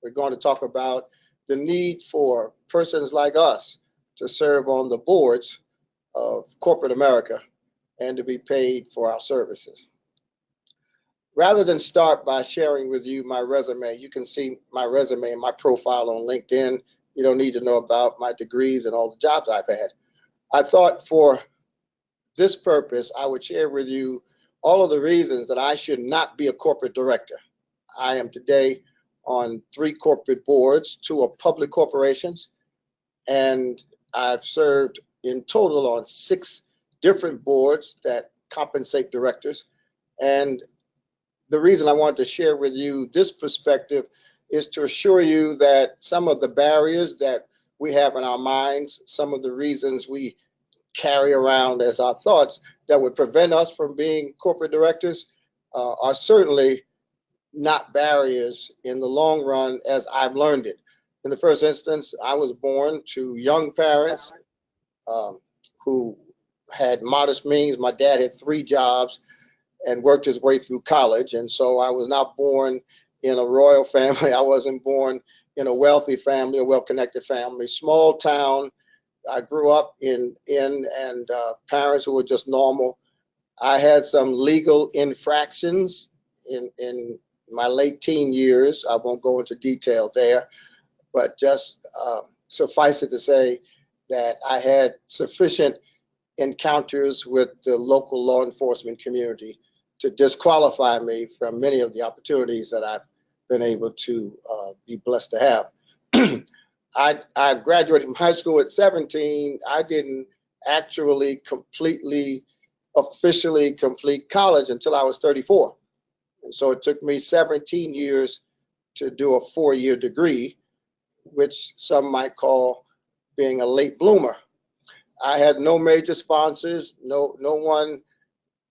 We're going to talk about the need for persons like us to serve on the boards of corporate America and to be paid for our services. Rather than start by sharing with you my resume, you can see my resume and my profile on LinkedIn. You don't need to know about my degrees and all the jobs I've had. I thought for this purpose, I would share with you all of the reasons that I should not be a corporate director. I am today on 3 corporate boards. 2 are public corporations, and I've served in total on 6 different boards that compensate directors. And the reason I wanted to share with you this perspective is to assure you that some of the barriers that we have in our minds, some of the reasons we carry around as our thoughts that would prevent us from being corporate directors are certainly not barriers in the long run as I've learned it. In the first instance, I was born to young parents who had modest means. My dad had 3 jobs and worked his way through college. And so I was not born in a royal family. I wasn't born in a wealthy family, a well-connected family, small town. I grew up in and parents who were just normal. I had some legal infractions in my late teen years. I won't go into detail there, but just suffice it to say that I had sufficient encounters with the local law enforcement community to disqualify me from many of the opportunities that I've been able to be blessed to have. I graduated from high school at 17. I didn't actually officially complete college until I was 34. And so it took me 17 years to do a 4-year degree, which some might call being a late bloomer. I had no major sponsors, no one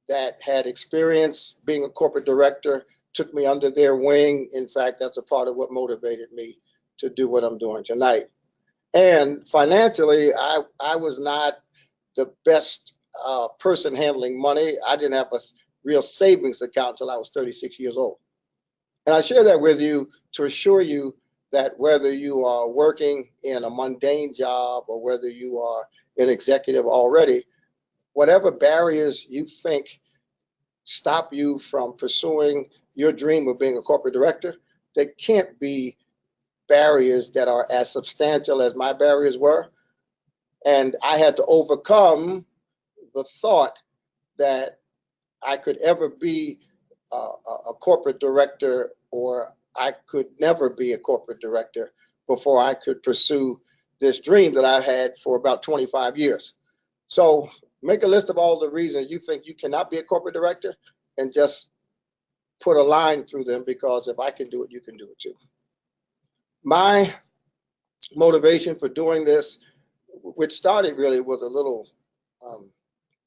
that had experience being a corporate director took me under their wing. In fact, that's a part of what motivated me to do what I'm doing tonight. And financially, I was not the best person handling money. I didn't have a real savings account until I was 36 years old. And I share that with you to assure you that whether you are working in a mundane job or whether you are an executive already, whatever barriers you think stop you from pursuing your dream of being a corporate director, they can't be barriers that are as substantial as my barriers were. And I had to overcome the thought that I could ever be a corporate director, or I could never be a corporate director before I could pursue this dream that I had for about 25 years. So make a list of all the reasons you think you cannot be a corporate director and just put a line through them, because if I can do it, you can do it too. My motivation for doing this, which started really with a little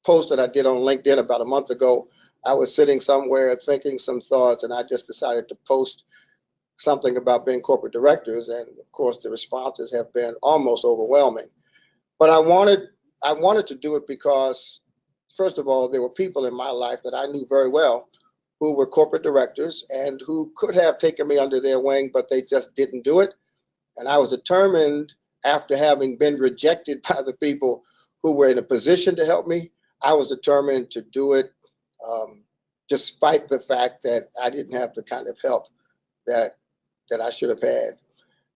post that I did on LinkedIn about a month ago. I was sitting somewhere thinking some thoughts, and I just decided to post something about being corporate directors. And of course, the responses have been almost overwhelming. But I wanted to do it because, first of all, there were people in my life that I knew very well who were corporate directors and who could have taken me under their wing, but they just didn't do it. And I was determined, after having been rejected by the people who were in a position to help me, I was determined to do it despite the fact that I didn't have the kind of help that I should have had.